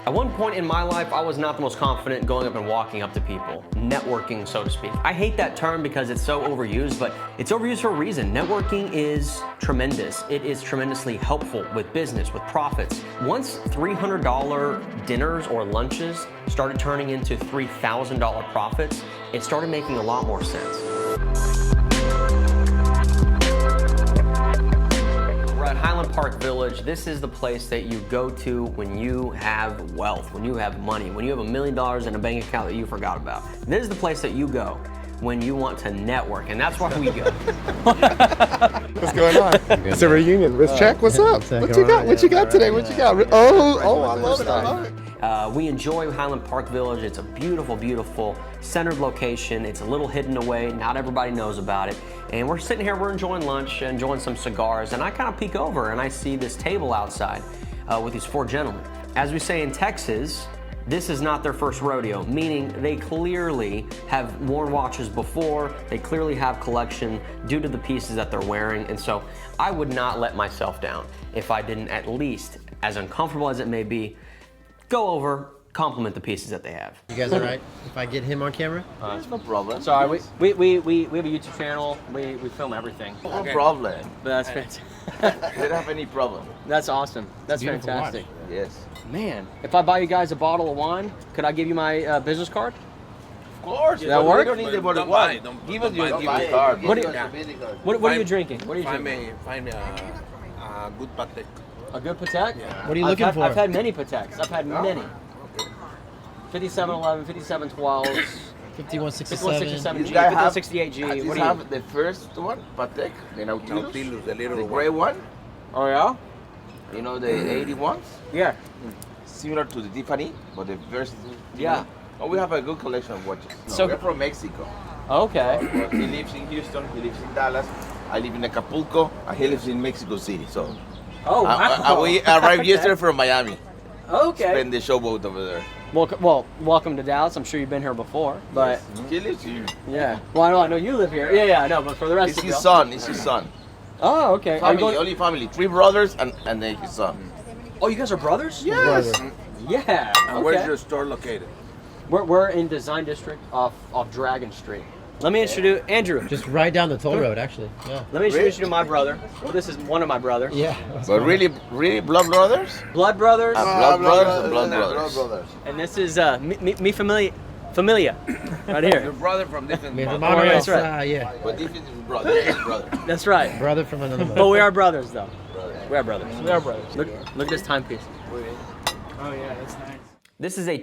At one point in my life, I was not the most confident going up and walking up to people, networking, so to speak. I hate that term because it's so overused, but it's overused for a reason. Networking is tremendous. It is tremendously helpful with business, with profits. Once $300 dinners or lunches started turning into $3,000 profits, it started making a lot more sense. We're at Highland Park Village. This is the place that you go to when you have wealth, when you have money, when you have $1 million in a bank account that you forgot about. This is the place that you go when you want to network, and that's why we go. What's going on? It's a reunion. Let's check. What's up? What you got? What you got today? What you got? Oh, I love it. I love it. We enjoy Highland Park Village. It's a beautiful, beautiful centered location. It's a little hidden away. Not everybody knows about it. And we're sitting here, we're enjoying lunch, enjoying some cigars, and I kind of peek over and I see this table outside with these 4 gentlemen. As we say in Texas, this is not their first rodeo, meaning they clearly have worn watches before, they clearly have collection due to the pieces that they're wearing, and so I would not let myself down if I didn't at least, as uncomfortable as it may be, go over, compliment the pieces that they have. You guys all right if I get him on camera? It's no problem. Sorry, we have a YouTube channel, we film everything. No problem. But that's fantastic. You don't have any problem. That's awesome. That's fantastic. Watch. Yes. Man, if I buy you guys a bottle of wine, could I give you my business card? Of course. Does that work? We don't need the bottle of wine. Give us your card. What are you drinking? What are you drinking? Find me a good Patek. A good Patek? Yeah. What are you looking for? I've had many Pateks. I've had many. 5711, 5712, 5167. 5167G, This guy have- 5168G. What do you have? The first one, Patek, the Nautilus, The little the one. gray one. Oh yeah? You know the 81s, Yeah. similar to the Tiffany, but the first. Yeah. Oh, we have a good collection of watches. No, So- we're from Mexico. Okay. But he lives in Houston. He lives in Dallas. I live in Acapulco. And he lives in Mexico City. So Oh wow. we arrived yesterday from Miami. Okay. Spend the showboat over there. Well, welcome to Dallas. I'm sure you've been here before, but He lives here. yeah. Well, I know you live here. Yeah, I know. But for the rest It's of his you, son. It's his son. oh, okay. Are you Family, going- only family. 3 brothers and then his son. oh, you guys are brothers? Yes. Yeah. And where's Okay. your store located? We're in Design District off Dragon Street. Let me introduce Andrew. Just right down the toll road, actually. Yeah. Let me introduce you to my brother. Well, this is one of my brothers. Yeah. But really blood brothers? Blood brothers. Blood brothers and blood brothers. And this is me familia right Your here. brother from different Mi mother. hermano That's es, right. yeah. But different brother. That's right. Brother from another But mother. we are brothers, though. We are brothers. We are brothers. Look at this timepiece. Oh yeah, that's nice. This is a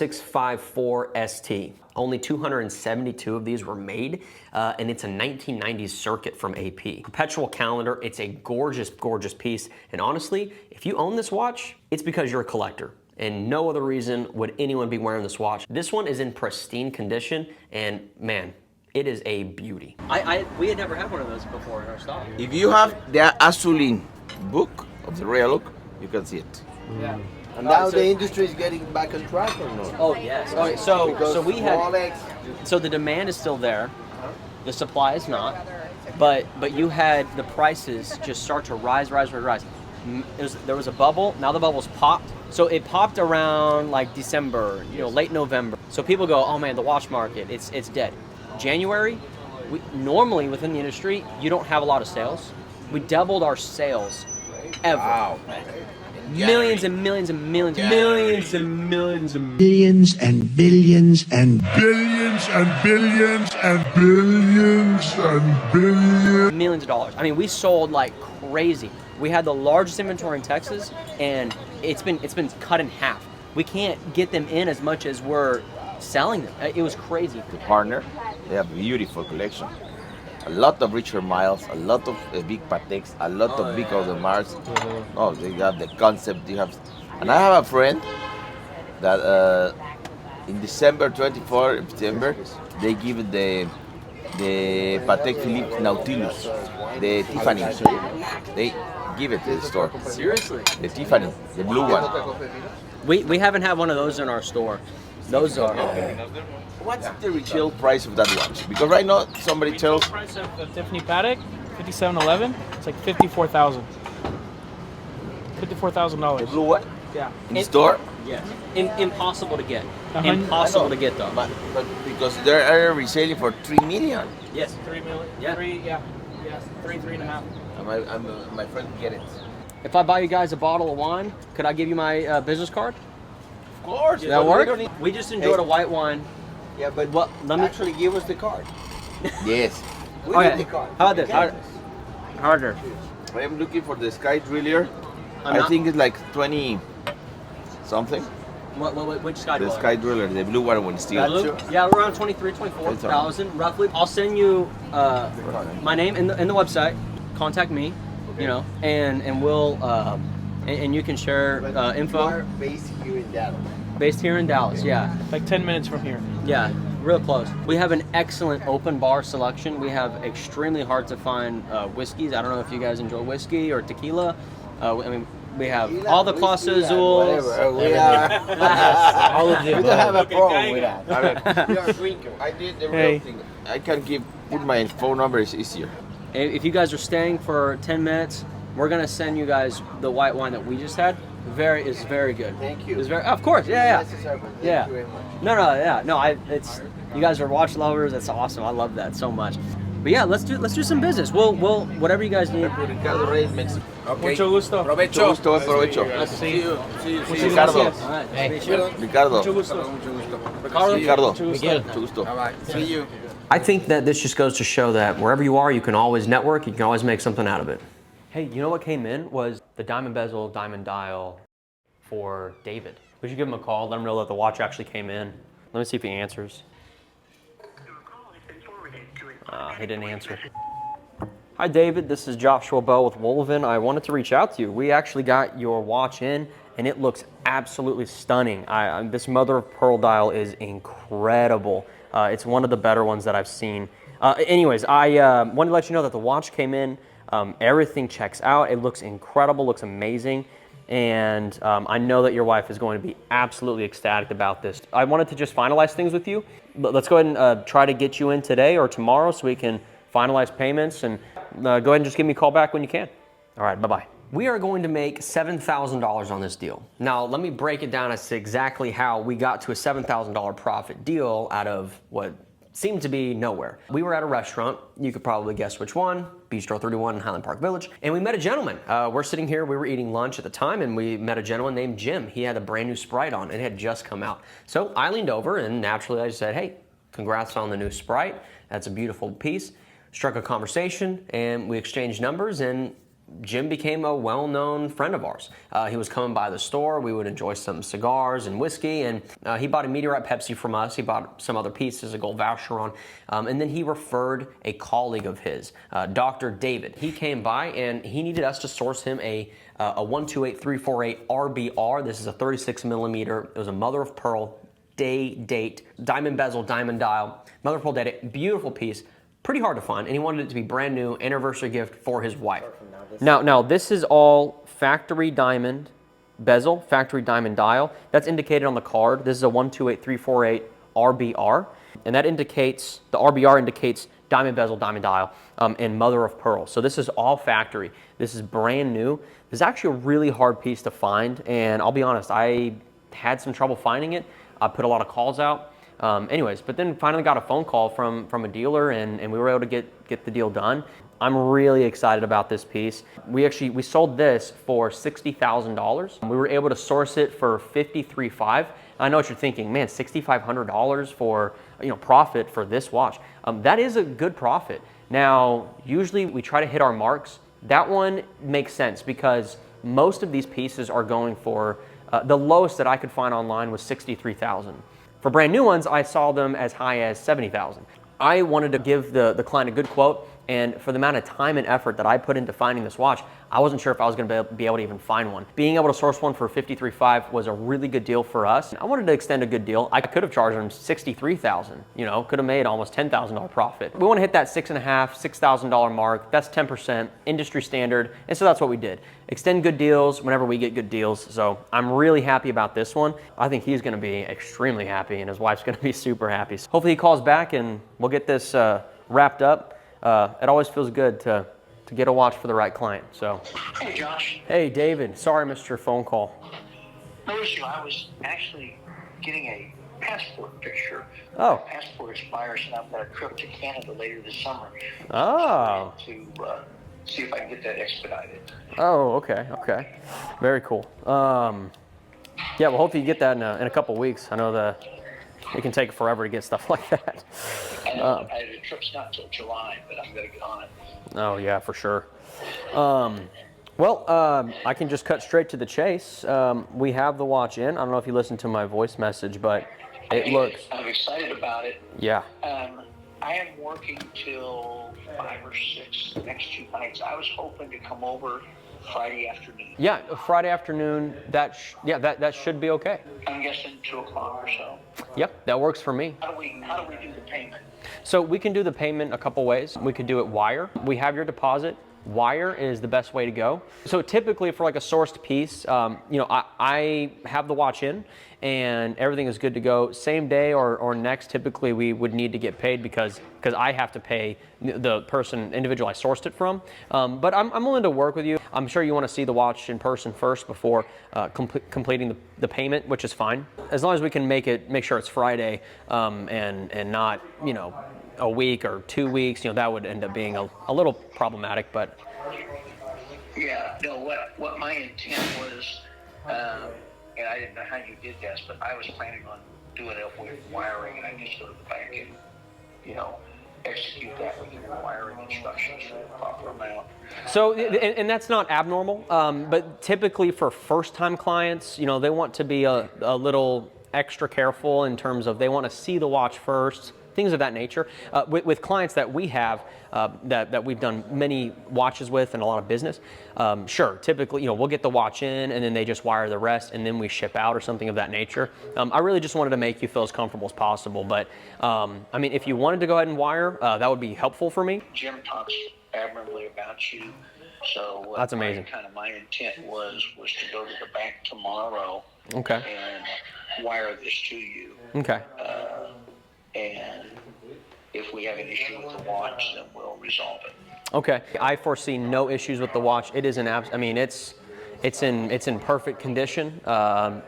25654 ST. Only 272 of these were made, and it's a 1990s circuit from AP. Perpetual calendar, it's a gorgeous, gorgeous piece. And honestly, if you own this watch, it's because you're a collector. And no other reason would anyone be wearing this watch. This one is in pristine condition, and man, it is a beauty. We had never had one of those before in our stock. If you have the Azulin book of the Royal Oak, you can see it. Yeah. And now the industry is getting back on track or not? Oh yes. Okay, so we had. Rolex, So the demand is still there, the supply is not, but you had the prices just start to rise. There was a bubble. Now the bubble's popped. So it popped around like December, late November. So people go, oh man, the watch market, it's dead. January, normally within the industry, you don't have a lot of sales. We doubled our sales ever. Wow. Millions and millions and millions, millions and millions and Billions and billions and Billions and billions and billions and billions. millions of dollars. I mean, we sold like crazy. We had the largest inventory in Texas, and it's been cut in half. We can't get them in as much as we're selling them. It was crazy. The partner, they have a beautiful collection. A lot of Richard Miles, a lot of big Pateks, a lot of big Audemars. Oh, they have the concept. You have, and I have a friend that in December 24 September they give it the Patek Philippe Nautilus, the Tiffany. They give it to the store. Seriously? The Tiffany, the blue one. We haven't had one of those in our store. Those are. What's the retail price of that watch? Because right now somebody tells Price of the Tiffany Patek, 5711. It's like $54,000. $54,000. the blue one Yeah. in store. Yes. Impossible to get. hun- Impossible to get though. But because they're reselling for 3 million. Yes. 3 million. Yeah. 3, yeah. Yes. 3.5. My friend get it. If I buy you guys a bottle of wine, could I give you my business card? Of course. Does that work? We just enjoyed a white wine. Yeah, but Well, let me. actually give us the card. Yes. We Okay. need the card. How about this? Yes. Harder. I am looking for the Sky Driller. I'm I not- think it's like 20 something. Which Sky The Dweller? Sky Driller, the blue one with steel. Blue? Yeah, we're around 23, 24,000 roughly. I'll send you my name in the website. Contact me, you know, and we'll and you can share But info. You are based here in Dallas. Based here in Dallas, yeah. Like 10 minutes from here. Yeah, real close. We have an excellent open bar selection. We have extremely hard to find whiskeys. I don't know if you guys enjoy whiskey or tequila. I mean, we have all the Clase Whiskey, Azuls. whatever. We are. All of the We don't have a above. problem with that. We are drinkers. I did the Hey. real thing. I can put my phone number, is easier. If you guys are staying for 10 minutes, we're gonna send you guys the white wine that we just had. It's very good. Thank you. It's very, of course, yeah. Necessary, but thank Yeah. you very much. No. It's you guys are watch lovers. That's awesome. I love that so much. But yeah, let's do some business. We'll whatever you guys need. Ricardo Reyes, Mexico. Mucho gusto. Mucho gusto, provecho. Nice to see you. Muchas Ricardo. All right. Hey. Ricardo. Mucho gusto. Ricardo. Mucho gusto. Mucho gusto. See you. I think that this just goes to show that wherever you are, you can always network. You can always make something out of it. Hey, you know what came in was the diamond bezel, diamond dial for David. We should give him a call, let him know that the watch actually came in. Let me see if he answers. He didn't answer. Hi David, this is Joshua Bell with Wolven. I wanted to reach out to you. We actually got your watch in and it looks absolutely stunning. This mother of pearl dial is incredible. It's one of the better ones that I've seen. Anyways, I wanted to let you know that the watch came in. Everything checks out. It looks incredible, looks amazing. And I know that your wife is going to be absolutely ecstatic about this. I wanted to just finalize things with you. Let's go ahead and try to get you in today or tomorrow so we can finalize payments, and go ahead and just give me a call back when you can. All right, bye-bye. We are going to make $7,000 on this deal. Now, let me break it down as to exactly how we got to a $7,000 profit deal out of what seemed to be nowhere. We were at a restaurant, you could probably guess which one, Bistro 31 in Highland Park Village, and we met a gentleman. We're sitting here, we were eating lunch at the time, and we met a gentleman named Jim. He had a brand new Sprite on, it had just come out. So I leaned over and naturally I just said, hey, congrats on the new Sprite, that's a beautiful piece. Struck a conversation and we exchanged numbers, and Jim became a well-known friend of ours. He was coming by the store. We would enjoy some cigars and whiskey, and he bought a Meteorite Pepsi from us. He bought some other pieces, a gold voucher on, and then he referred a colleague of his, Dr. David. He came by and he needed us to source him a 128348 RBR. This is a 36 millimeter. It was a mother of pearl date, diamond bezel, diamond dial, mother of pearl date, beautiful piece. Pretty hard to find, and he wanted it to be brand new, anniversary gift for his wife. Now this is all factory diamond bezel, factory diamond dial. That's indicated on the card. This is a 128348 RBR, and that indicates, the RBR indicates diamond bezel, diamond dial, and mother of pearl. So this is all factory. This is brand new. This is actually a really hard piece to find, and I'll be honest, I had some trouble finding it. I put a lot of calls out. Anyways, but then finally got a phone call from a dealer, and we were able to get the deal done. I'm really excited about this piece. We sold this for $60,000. We were able to source it for $53,500. I know what you're thinking, man, $6,500 for profit for this watch. That is a good profit. Now, usually we try to hit our marks. That one makes sense because most of these pieces are going for the lowest that I could find online was $63,000. For brand new ones, I saw them as high as $70,000. I wanted to give the client a good quote, and for the amount of time and effort that I put into finding this watch, I wasn't sure if I was going to be able to even find one. Being able to source one for $53,500 was a really good deal for us. I wanted to extend a good deal. I could have charged them $63,000, could have made almost $10,000 profit. We want to hit that $6,500 mark. That's 10%, industry standard, and so that's what we did. Extend good deals whenever we get good deals. So I'm really happy about this one. I think he's going to be extremely happy, and his wife's going to be super happy. So hopefully he calls back and we'll get this wrapped up. It always feels good to get a watch for the right client. So, Hey, Josh. Hey, David. Sorry I missed your phone call. No issue. I was actually getting a passport picture. Oh. My passport expires, and I've got a trip to Canada later this summer. Oh. To see if I can get that expedited. Oh, okay, okay. Very cool. Yeah, well, hopefully you get that in a couple weeks. I know it can take forever to get stuff like that. I know the trip's not till July, but I'm going to get on it. Oh, yeah, for sure. Well, I can just cut straight to the chase. We have the watch in. I don't know if you listened to my voice message, but it looks... I'm excited about it. Yeah. I am working till 5 or 6 the next 2 nights. I was hoping to come over Friday afternoon. Yeah, Friday afternoon. That should be okay. I'm guessing 2 o'clock or so. Yep, that works for me. How do we do the payment? So we can do the payment a couple ways. We could do it wire. We have your deposit. Wire is the best way to go. So typically for like a sourced piece, you know, I have the watch in and everything is good to go. Same day or next, typically we would need to get paid because I have to pay the individual I sourced it from. But I'm willing to work with you. I'm sure you want to see the watch in person first before completing the payment, which is fine. As long as we can make sure it's Friday and not, you know, a week or 2 weeks, you know, that would end up being a little problematic, but. Yeah, no, what my intent was, and I didn't know how you did this, but I was planning on doing it with wiring, and I just go to the bank and, you know, execute that with your wiring instructions for the proper amount. So, and that's not abnormal, but typically for first-time clients, you know, they want to be a little extra careful in terms of they want to see the watch first, things of that nature. With clients that we have, that we've done many watches with and a lot of business, sure, typically, you know, we'll get the watch in and then they just wire the rest and then we ship out or something of that nature. I really just wanted to make you feel as comfortable as possible, but I mean, if you wanted to go ahead and wire, that would be helpful for me. Jim talks admirably about you, so that's amazing. My intent was to go to the bank tomorrow, okay, and wire this to you. Okay. And if we have an issue with the watch, then we'll resolve it. Okay. I foresee no issues with the watch. It is I mean, it's in perfect condition.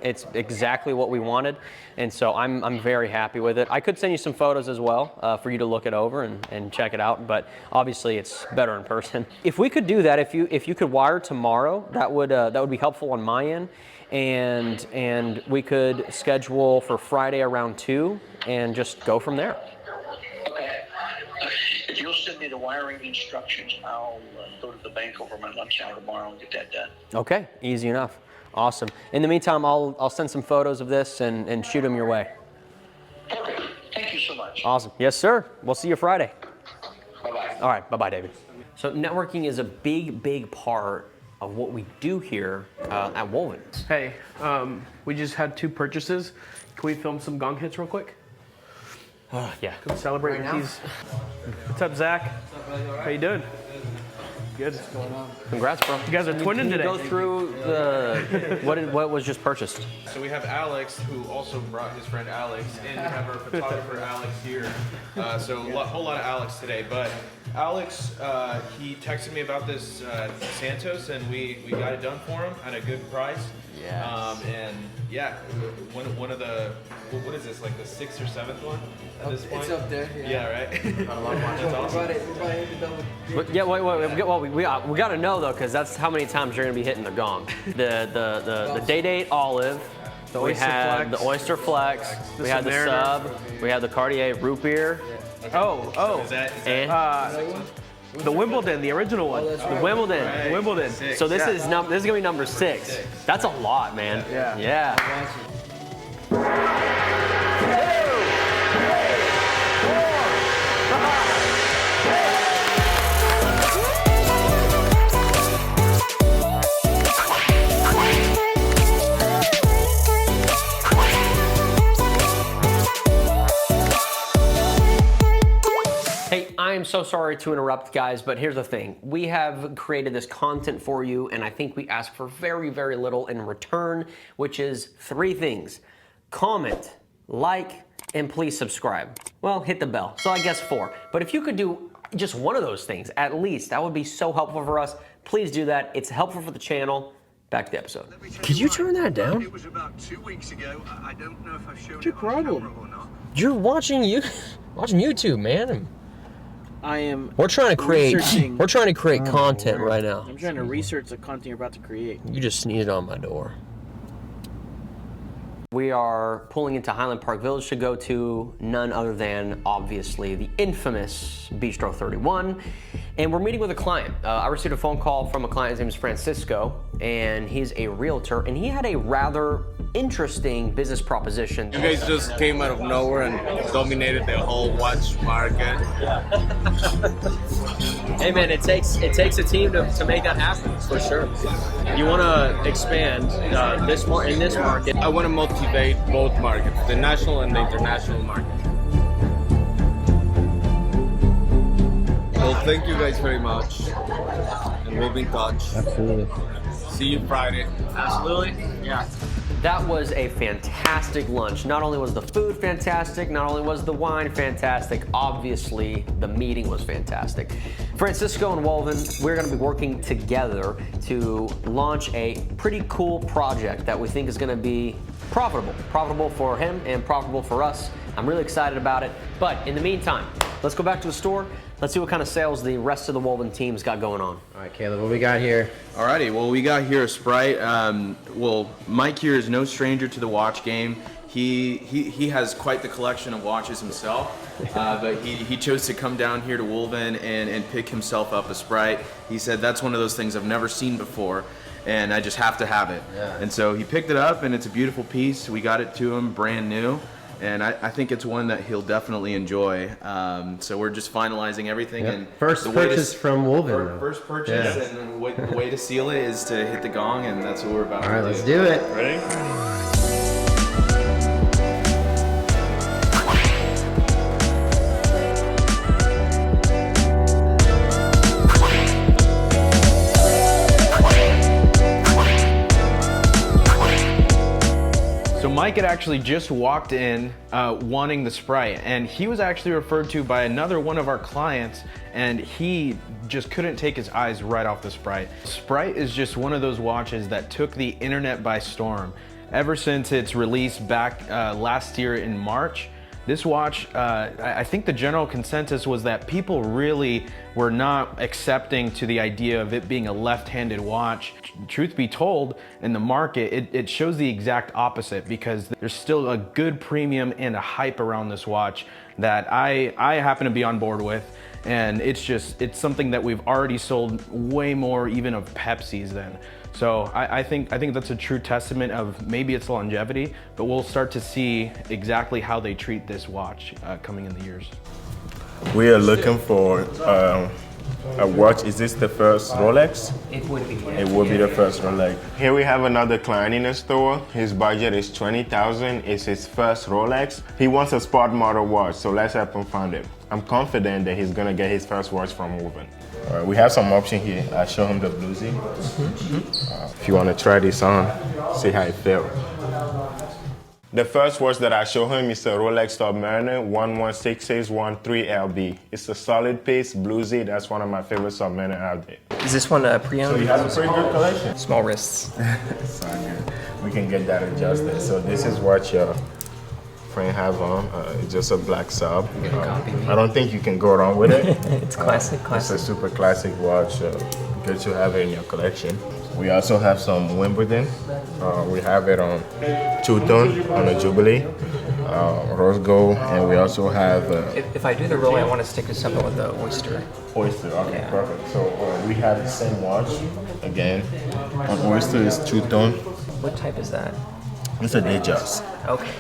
It's exactly what we wanted, and so I'm very happy with it. I could send you some photos as well for you to look it over and check it out, but obviously it's better in person. If we could do that, if you could wire tomorrow, that would be helpful on my end, and we could schedule for Friday around 2 and just go from there. Okay. If you'll send me the wiring instructions, I'll go to the bank over my lunch hour tomorrow and get that done. Okay, easy enough. Awesome. In the meantime, I'll send some photos of this and shoot them your way. Okay. Thank you so much. Awesome. Yes, sir. We'll see you Friday. Bye-bye. All right. Bye-bye, David. So networking is a big part of what we do here at Woolens. Hey, we just had 2 purchases. Can we film some gong hits real quick? Yeah. Can we celebrate with these? What's up, Zach? How you doing? Good. What's going on? Congrats, bro. You guys are twinning today. Go through what was just purchased. So we have Alex, who also brought his friend Alex, and we have our photographer Alex here. So a whole lot of Alex today. But Alex, he texted me about this Santos, and we got it done for him at a good price. Yeah. And yeah, one of the, what is this, like the 6th or 7th one at this point? It's up there. Yeah, right. That's awesome. We got to know though, because that's how many times you're gonna be hitting the gong. The Day-Date Olive. We had the Oyster Flex. We had the Sub. We had the Cartier Root Beer. Oh. The Wimbledon, the original one. The Wimbledon. Right. Wimbledon. 6. So this is gonna be number 6. That's a lot, man. Yeah. Hey, I'm so sorry to interrupt, guys, but here's the thing. We have created this content for you, and I think we ask for very, very little in return, which is 3 things. Comment, like, and please subscribe. Well, hit the bell. So I guess 4. But if you could do just one of those things, at least, that would be so helpful for us. Please do that. It's helpful for the channel. back to the episode. Could you turn that down? It was about 2 weeks ago. I don't know if I've shown What's your problem? or not. You're watching YouTube, man. I am. We're trying to create. researching- We're trying to create content right now. I'm trying to research the content you're about to create. You just sneezed on my door. We are pulling into Highland Park Village to go to none other than, obviously, the infamous Bistro 31. And we're meeting with a client. I received a phone call from a client. His name is Francisco, and he's a realtor. And he had a rather interesting business proposition. You guys just came out of nowhere and dominated the whole watch market. Hey man, it takes a team to make that happen, for sure. You want to expand in this market. I want to motivate both markets, the national and the international market. Well, thank you guys very much, and we'll be in touch. Absolutely. See you Friday. Absolutely. Yeah. That was a fantastic lunch. Not only was the food fantastic, not only was the wine fantastic, obviously the meeting was fantastic. Francisco and Wolven, we're gonna be working together to launch a pretty cool project that we think is gonna be profitable for him and profitable for us. I'm really excited about it. But in the meantime, let's go back to the store. Let's see what kind of sales the rest of the Wolven team's got going on. All right, Caleb, what we got here? Alrighty, well, we got here a Sprite. Well, Mike here is no stranger to the watch game. He has quite the collection of watches himself, but he chose to come down here to Wolven and pick himself up a Sprite. He said, that's one of those things I've never seen before, and I just have to have it. Yeah. And so he picked it up, and it's a beautiful piece. We got it to him brand new. And I think it's one that he'll definitely enjoy. So we're just finalizing everything. Yep. And First the way purchase from Wolven. First purchase, Yeah. and the way to seal it is to hit the gong, and that's what we're about All to right, do. let's do it. Ready? So Mike had actually just walked in wanting the Sprite, and he was actually referred to by another one of our clients, and he just couldn't take his eyes right off the Sprite. Sprite is just one of those watches that took the internet by storm. Ever since its release back last year in March, this watch, I think the general consensus was that people really were not accepting to the idea of it being a left-handed watch. Truth be told, in the market, it shows the exact opposite, because there's still a good premium and a hype around this watch that I happen to be on board with. And it's something that we've already sold way more even of Pepsi's than. So I think that's a true testament of maybe its longevity, but we'll start to see exactly how they treat this watch coming in the years. We are looking for a watch. Is this the first Rolex? It would be. It would be the first Rolex. Here we have another client in the store. His budget is $20,000. It's his first Rolex. He wants a sport model watch, so let's help him find it. I'm confident that he's gonna get his first watch from Wolven. All right, we have some option here. I'll show him the bluesy. If you want to try this on, see how it feels. The first watch that I show him is a Rolex Submariner 11613LB. It's a solid piece, bluesy. That's one of my favorite Submariner out there. Is this one pre-owned? So you have a pretty good collection. Small wrists. So we can get that adjusted. So this is what your friend have on. It's just a black sub. I don't think you can go wrong with it. It's classic. It's a super classic watch. Good to have it in your collection. We also have some Wimbledon. We have it on two-tone on a Jubilee, rose gold, and we also have. If I do the roll, I want to stick to something with the oyster. Oyster, okay, yeah. Perfect. So we have the same watch again. On oyster is two-tone. What type is that? It's a Datejust. Okay.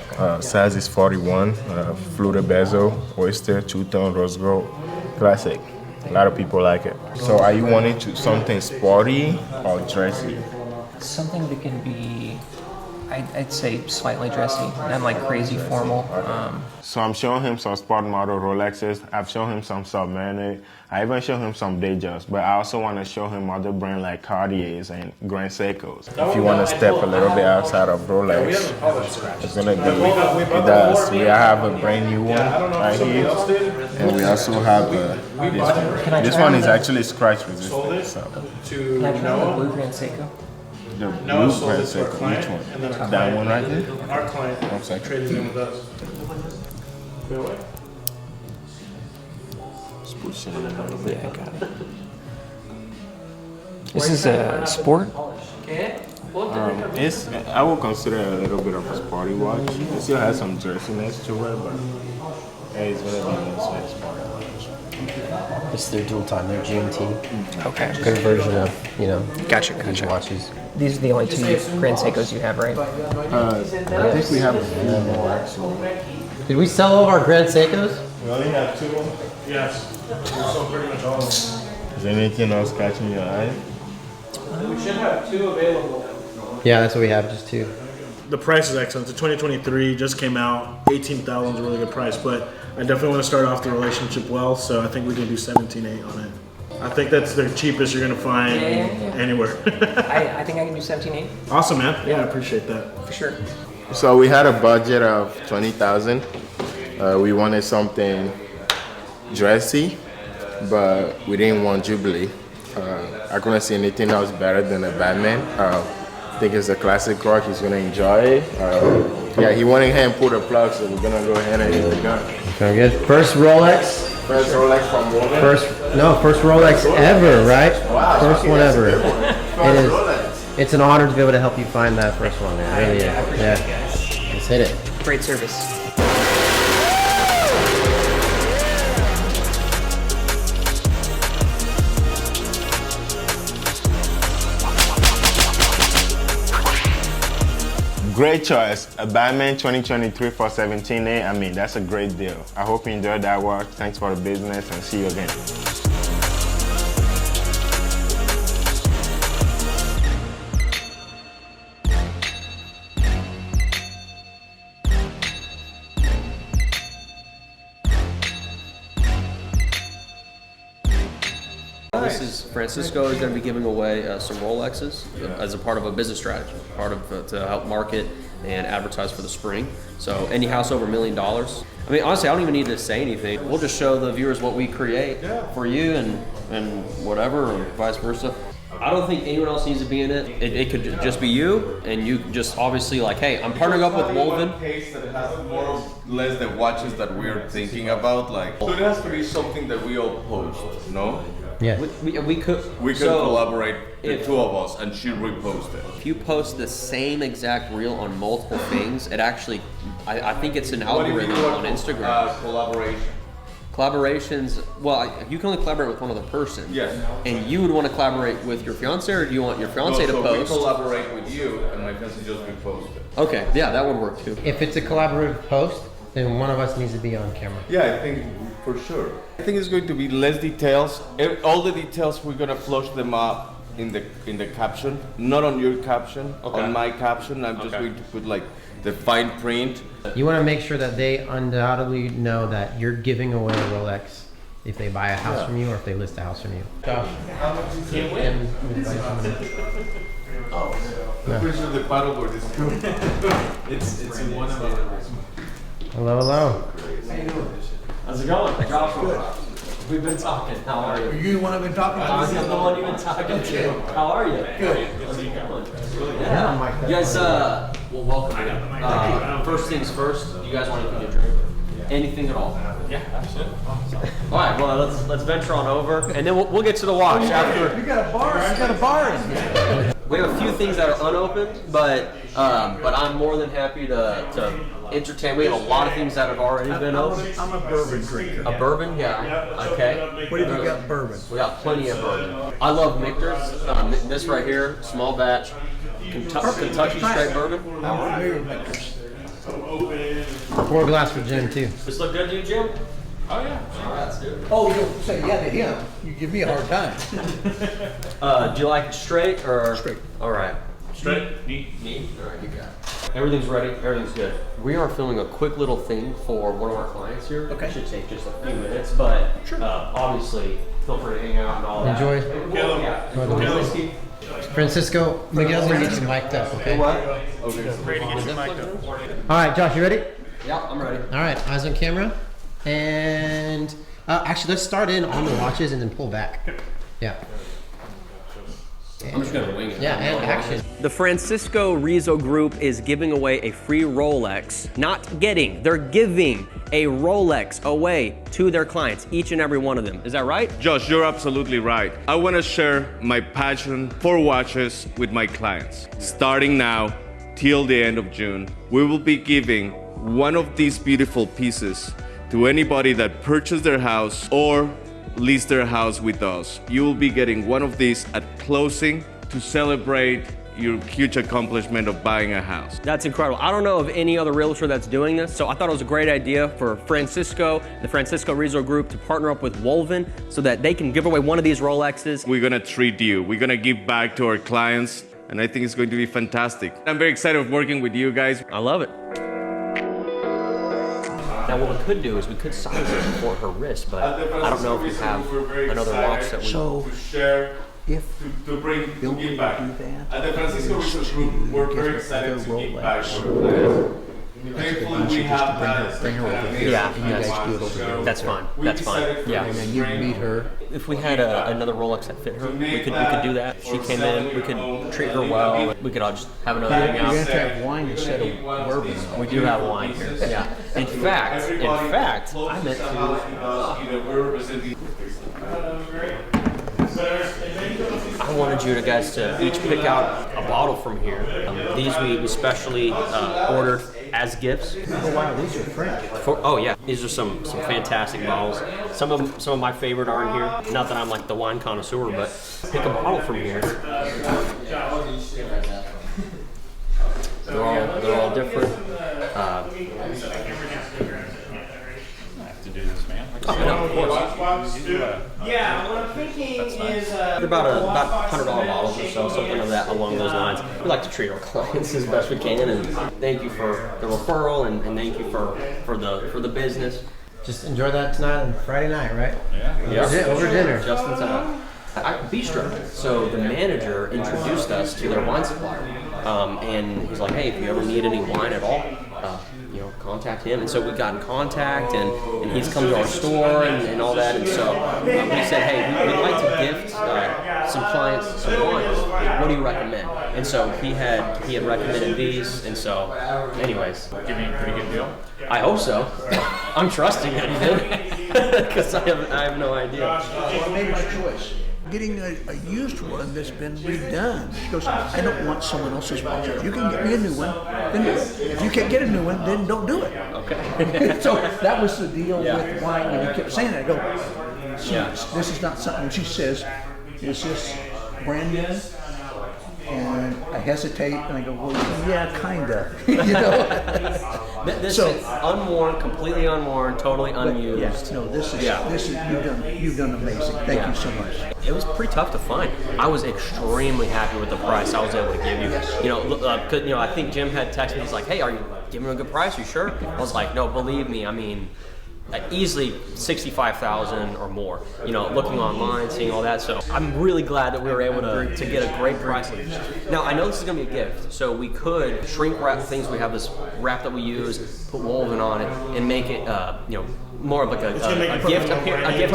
Size is 41. Fluted bezel, oyster, two-tone, rose gold, classic. A lot of people like it. So are you wanting to something sporty or dressy? Something that can be, I'd say slightly dressy, not like crazy formal. So I'm showing him some sport model Rolexes. I've shown him some Submariner. I even show him some Datejust, but I also want to show him other brands like Cartiers and Grand Seikos. If you want to step a little bit outside of Rolex, it's gonna be, it does. We have a brand new one right here, and we also have this one. This one is actually scratch resistant. So. Can I try the blue Grand Seiko? The No, blue so Grand this is our Seiko, client, which one? and then our That client, one right there? Our client One second. traded in with us. Go away. Just push it a little bit. Yeah, got it. This is a sport. It's, I would consider it a little bit of a sporty watch. It still has some dressiness to it, but it's gonna be mostly a sporty watch. It's their dual time, their GMT. Okay. Good version of, you know, Gotcha. these watches. These are the only two Grand Seikos you have, right? I think we have a few more actually. Did we sell all of our Grand Seikos? We only have 2. Yes. We sold pretty much all of them. Is there anything else catching your eye? We should have 2 available. Yeah, that's what we have, just 2. The price is excellent. The 2023 just came out. 18,000 is a really good price, but I definitely want to start off the relationship well, so I think we can do 17.8 on it. I think that's the cheapest you're gonna find anywhere. I think I can do 17.8. Awesome, man. Yeah, I appreciate that. For sure. So we had a budget of 20,000. We wanted something dressy, but we didn't want Jubilee. I couldn't see anything else better than a Batman. I think it's a classic car. He's gonna enjoy it. Yeah, he went ahead and pulled the plug, so we're gonna go ahead and hit the gun. Very good. First Rolex. First Rolex from Woman. First Rolex ever, right? Wow, First one that's a ever. good one. It is. Rolex. It's an honor to be able to help you find that first one, man. It really is. Yeah. Let's hit it. Great service. Great choice. A Batman 2023 for 17.8. I mean, that's a great deal. I hope you enjoyed that watch. Thanks for the business and see you again. This is Francisco is going to be giving away some Rolexes as a part of a business strategy, part of to help market and advertise for the spring. So any house over $1 million. I mean, honestly, I don't even need to say anything. We'll just show the viewers what we create for you and whatever, or vice versa. I don't think anyone else needs to be in it. It could just be you, and you just obviously like, hey, I'm partnering up with Woven. Case that has more or less the watches that we're thinking about, like, so it has to be something that we all post, no? Yeah. We could collaborate, the 2 of us, and she repost it. If you post the same exact reel on multiple things, it actually, I think it's an algorithm on Instagram. Collaboration. Collaborations, well, you can only collaborate with one other person. Yes. And you would want to collaborate with your fiance, or do you want your fiance to post? We collaborate with you, and my fiance just repost it. Okay, yeah, that would work too. If it's a collaborative post, then one of us needs to be on camera. Yeah, I think for sure. I think it's going to be less details. All the details, we're gonna flush them up in the caption, not on your caption, on my caption. I'm just going to put like the fine print. You want to make sure that they undoubtedly know that you're giving away a Rolex if they buy a house from you or if they list a house from you. Josh. I'm pretty sure the paddleboard is coming. It's one of our. Hello, hello. How's it going? Good. We've been talking. How are you? Are you the one I've been talking to? I'm the one you've been talking to. How are you? Good. How's it going? Yeah. You guys, well, welcome. First things first. Do you guys want anything to drink? Anything at all? Yeah, absolutely. All right. Well, let's venture on over, and then we'll get to the watch after. You got a bar. You got a bar in here. We have a few things that are unopened, but I'm more than happy to entertain. We have a lot of things that have already been opened. I'm a bourbon drinker. A bourbon, yeah. Okay. What have you got bourbon? We got plenty of bourbon. I love Michter's. This right here, small batch, Kentucky straight bourbon. I'm familiar with Michter's. Pour a glass for Jim too. This look good to you, Jim? Oh yeah. Congrats, dude. Oh, you don't say yeah to him. You give me a hard time. Do you like it straight or? Straight. All right. Straight? Neat. All right, you got it. Everything's ready. Everything's good. We are filming a quick little thing for one of our clients here. Okay. It should take just a few minutes, but obviously feel free to hang out and all that. Enjoy. Whiskey. Francisco, Miguel's gonna get you mic'd up, okay? What? Okay. Ready to get you mic'd up. All right, Josh, you ready? Yeah, I'm ready. All right, eyes on camera. And actually, let's start in on the watches and then pull back. Yeah. I'm just gonna wing it. Yeah, and action. The Francisco Rizzo Group is giving away a free Rolex. Not getting, they're giving a Rolex away to their clients, each and every one of them. Is that right? Josh, you're absolutely right. I want to share my passion for watches with my clients. Starting now till the end of June, we will be giving one of these beautiful pieces to anybody that purchased their house or lease their house with us. You will be getting one of these at closing to celebrate your huge accomplishment of buying a house. That's incredible. I don't know of any other realtor that's doing this, so I thought it was a great idea for Francisco, the Francisco Rizzo Group, to partner up with Wolven so that they can give away one of these Rolexes. We're gonna treat you. We're gonna give back to our clients, and I think it's going to be fantastic. I'm very excited of working with you guys. I love it. Now what we could do is we could size it for her wrist, but I don't know if we have another watch that we... So, if to bring Bill to give will back. do that, At the Francisco Rizzo Group, we're very excited to give back. Thankfully, we have that. bring her over here. Yeah, and you guys do it over there. That's fine. That's fine. Yeah. And then you meet her. If we had another Rolex that fit her, we could do that. She came in, we could treat her well. We could all just have another hang out. You have to have wine instead of bourbon. We do have wine here. Yeah. In fact, I meant to. I wanted you guys to each pick out a bottle from here. These we specially ordered as gifts. Oh wow, these are French. Oh yeah, these are some fantastic bottles. Some of my favorite are in here. Not that I'm like the wine connoisseur, but pick a bottle from here. They're all different. Do this, man. Of course. Yeah, what I'm thinking is They're about $100 bottles or so, something of that along those lines. We like to treat our clients as best we can, and thank you for the referral, and thank you for the business. Just enjoy that tonight on Friday night, right? Yeah. Over dinner. Just in time. Bistro. So the manager introduced us to their wine supplier, and he's like, "Hey, if you ever need any wine at all, contact him." And so we got in contact, and he's come to our store and all that. And so we said, "Hey, we'd like to gift some clients some wine. What do you recommend?" And so he had recommended these. And so, anyways, give me a pretty good deal. I hope so. I'm trusting that he did, because I have no idea. So I made my choice. Getting a used one that's been redone. She goes, I don't want someone else's watch. If you can get me a new one, then do it. If you can't get a new one, then don't do it. Okay. So that was the deal with wine, and he kept saying that. I go, this is not something. She says, is this brand new? And I hesitate, and I go, well, yeah, kinda. This is unworn, completely unworn, totally unused. Yes, no, this is you've done amazing. Thank you so much. It was pretty tough to find. I was extremely happy with the price I was able to give you. I think Jim had texted me. He's like, "Hey, are you giving him a good price? You sure?" I was like, "No, believe me. I mean, easily $65,000 or more. Looking online, seeing all that. So I'm really glad that we were able to get a great price. Now I know this is going to be a gift, so we could shrink wrap things. We have this wrap that we use, put Wolven on it, and make it more of like a gift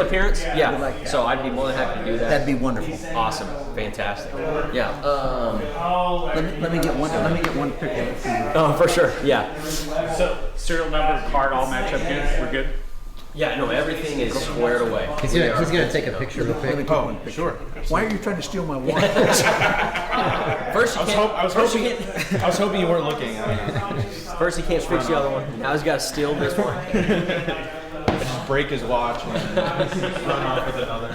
appearance. Yeah. So I'd be more than happy to do that. That'd be wonderful. Awesome. Fantastic. Yeah. Let me get one picture for you. Oh, for sure. Yeah. So serial number, card, all match up good. We're good. Yeah, no, everything is squared away. He's gonna take a picture real quick. Sure. Why are you trying to steal my watch? First, I was hoping you weren't looking. First, he can't fix the other one. Now he's got to steal this one. Just break his watch and run off with another.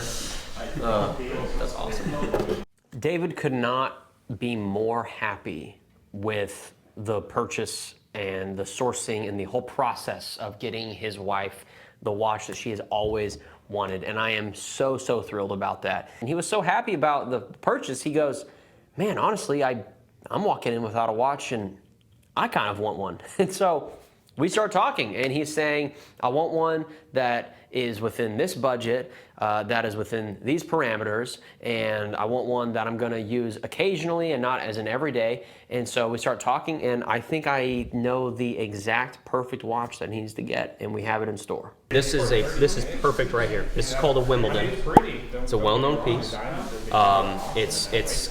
That's awesome. David could not be more happy with the purchase and the sourcing and the whole process of getting his wife the watch that she has always wanted. And I am so thrilled about that. And he was so happy about the purchase. He goes, "Man, honestly, I'm walking in without a watch and I kind of want one." And so we start talking, and he's saying, I want one that is within this budget, that is within these parameters, and I want one that I'm gonna use occasionally and not as an everyday. And so we start talking, and I think I know the exact perfect watch that he needs to get, and we have it in store. This is perfect right here. This is called a Wimbledon. It's a well-known piece. It's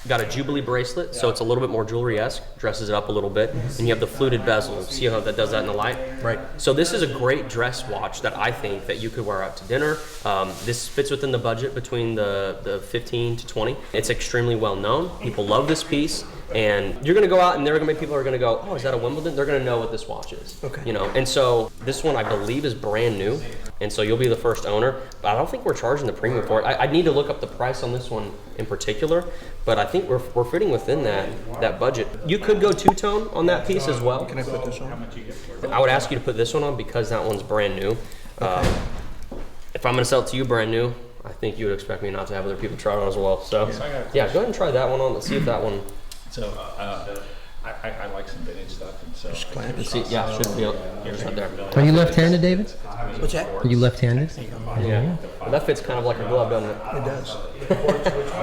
got a Jubilee bracelet, so it's a little bit more jewelry-esque, dresses it up a little bit. And you have the fluted bezel. See how that does that in the light? Right. So this is a great dress watch that I think that you could wear out to dinner. This fits within the budget between the 15 to 20. It's extremely well known. People love this piece. And you're gonna go out and there are gonna be people who are gonna go, oh, is that a Wimbledon? They're gonna know what this watch is. Okay. You know, and so this one I believe is brand new. And so you'll be the first owner. But I don't think we're charging the premium for it. I need to look up the price on this one in particular, but I think we're fitting within that budget. You could go two-tone on that piece as well. Can I put this on? I would ask you to put this one on because that one's brand new. If I'm gonna sell it to you brand new, I think you would expect me not to have other people try it on as well. So yeah, go ahead and try that one on. Let's see if that one. So I like some vintage stuff, and so let's see. Yeah, should be right there. Are you left-handed, David? What's that? Are you left-handed? Yeah. Well, that fits kind of like a glove, doesn't it? It does.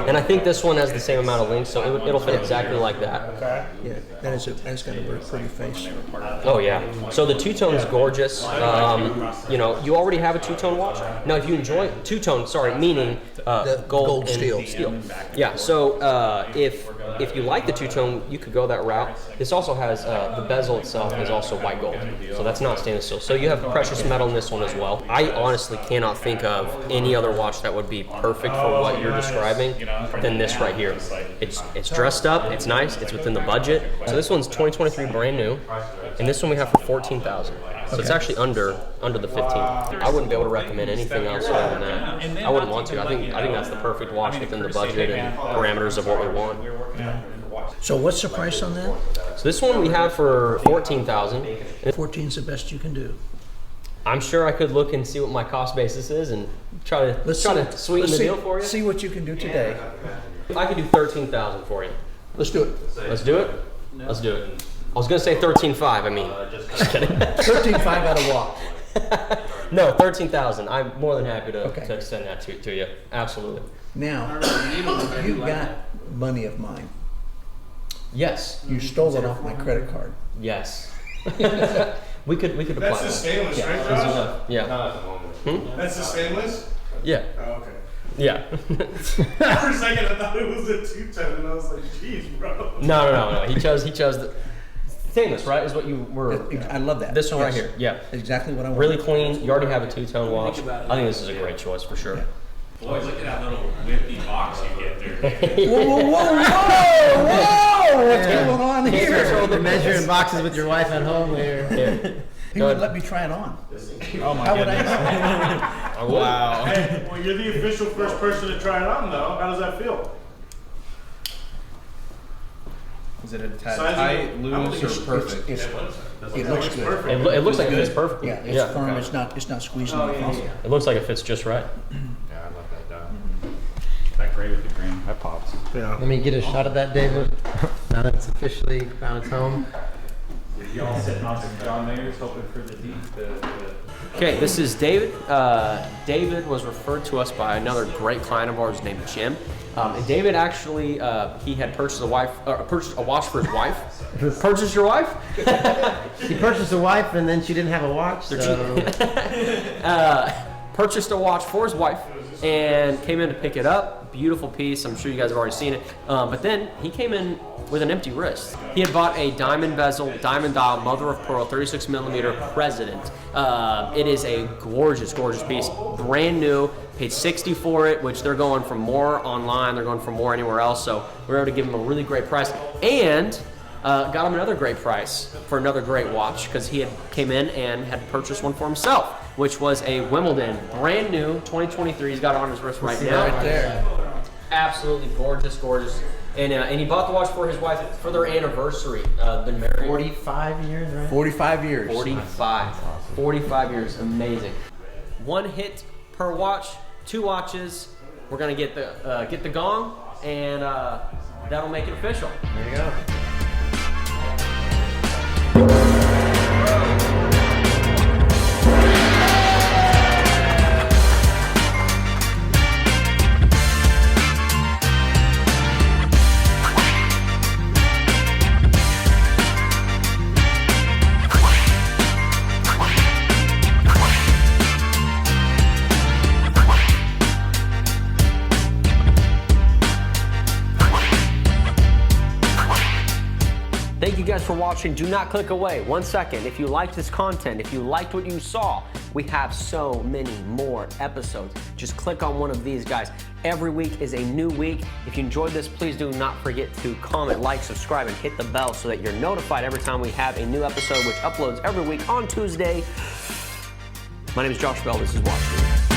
And I think this one has the same amount of links, so it'll fit exactly like that. Yeah, that's got a very pretty face. Oh yeah. So the two-tone is gorgeous. You know, you already have a two-tone watch. Now, if you enjoy two-tone, meaning gold and steel. Yeah. So if you like the two-tone, you could go that route. This also has the bezel itself is also white gold, so that's not stainless steel. So you have precious metal in this one as well. I honestly cannot think of any other watch that would be perfect for what you're describing than this right here. It's dressed up, it's nice, it's within the budget. So this one's 2023 brand new, and this one we have for $14,000. So it's actually under the 15. I wouldn't be able to recommend anything else other than that. I wouldn't want to. I think that's the perfect watch within the budget and parameters of what we want. So what's the price on that? So this one we have for $14,000. 14 is the best you can do. I'm sure I could look and see what my cost basis is and try to sweeten the deal for you. See what you can do today. I could do $13,000 for you. Let's do it. Let's do it. Let's do it. I was gonna say $13,500. I mean, just kidding. $13,500 got to walk. No, $13,000. I'm more than happy to extend that to you. Absolutely. Now, you got money of mine. Yes. You stole it off my credit card. Yes. we could apply. That's the stainless, right, Josh? Yeah. That's the stainless? Yeah. Oh, okay. Yeah. For a second, I thought it was a two-tone, and I was like, "Jeez, bro." No. He chose the stainless, right? Is what you were. I love that. This one right here. Yeah. Exactly what I want. Really clean. You already have a two-tone watch. I think this is a great choice for sure. Yeah. Boy, look at that little wimpy box you get there. Whoa! What's going on here? You're measuring boxes with your wife at home here. He would let me try it on. Oh my goodness. Wow. Hey, well, you're the official first person to try it on, though. How does that feel? Is it a tad tight, loose, or perfect? It looks good. It looks like it fits perfect. Yeah, it's firm. It's not squeezing the muscle. It looks like it fits just right. Yeah, I love that done. That gray with the green, that pops. Yeah. Let me get a shot of that, David. Now that it's officially found its home. Y'all sitting on some John Mayer's hoping for the deep. Okay, this is David. David was referred to us by another great client of ours named Jim. And David actually, he had purchased a watch for his wife. Purchased your wife? He purchased a wife and then she didn't have a watch. So. Purchased a watch for his wife and came in to pick it up. Beautiful piece. I'm sure you guys have already seen it. But then he came in with an empty wrist. He had bought a diamond bezel, diamond dial, mother of pearl, 36 millimeter President. It is a gorgeous, gorgeous piece. Brand new. Paid $60 for it, which they're going for more online. They're going for more anywhere else. So we were able to give him a really great price. And got him another great price for another great watch because he came in and had purchased one for himself, which was a Wimbledon, brand new, 2023. He's got it on his wrist right now. Right there. Absolutely gorgeous, gorgeous. And he bought the watch for his wife for their anniversary. Been married 45 years, right? 45 years. 45 years. Amazing. One hit per watch, 2 watches. We're gonna get the gong, and that'll make it official. There you go. watching. Do not click away. 1 second. If you liked this content, if you liked what you saw, we have so many more episodes. Just click on one of these guys. Every week is a new week. If you enjoyed this, please do not forget to comment, like, subscribe, and hit the bell so that you're notified every time we have a new episode, which uploads every week on Tuesday. My name is Josh Bell. This is Watch.